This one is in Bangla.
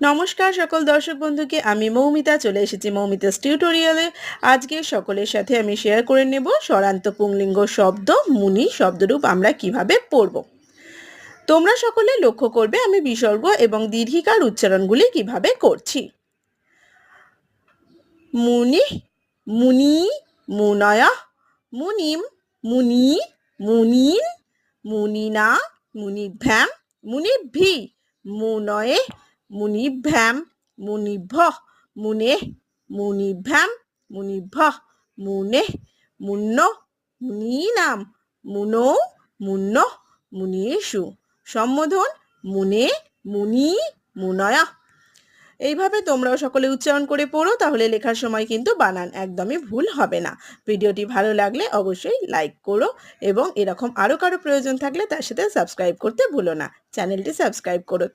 নমস্কার সকল দর্শক বন্ধুকে, আমি মৌমিতা চলে এসেছি মৌমিতাস টিউটোরিয়ালে। আজকে সকলের সাথে আমি শেয়ার করে নেব স্বরান্ত পুংলিঙ্গ শব্দ মুনি শব্দরূপ আমরা কিভাবে পড়ব। তোমরা সকলে লক্ষ্য করবে আমি বিসর্গ এবং দীর্ঘিকার উচ্চারণগুলি কিভাবে করছি। মুনি, মুনি, মুনয়, মুনিম, মুনি, মুনিন, মুনিনা, মুনিভ্যাম, মুনিভ্যি, মুনয়ে, মুনিভ্যাম, মুনিভ্যঃ, মুনে, মুনিভ্যাম, মুনিভ্যঃ, মুনে, মুন্ন, মুনীনাম, মুনৌ, মুন্নঃ, মুনীষু। সম্বোধন মুনে, মুনি, মুনয়ঃ। এইভাবে তোমরাও সকলে উচ্চারণ করে পড়ো, তাহলে লেখার সময় কিন্তু বানান একদমই ভুল হবে না। ভিডিওটি ভালো লাগলে অবশ্যই লাইক করো এবং এরকম আরও কারো প্রয়োজন থাকলে তার সাথে সাবস্ক্রাইব করতে ভুলো না। চ্যানেলটি সাবস্ক্রাইব করো।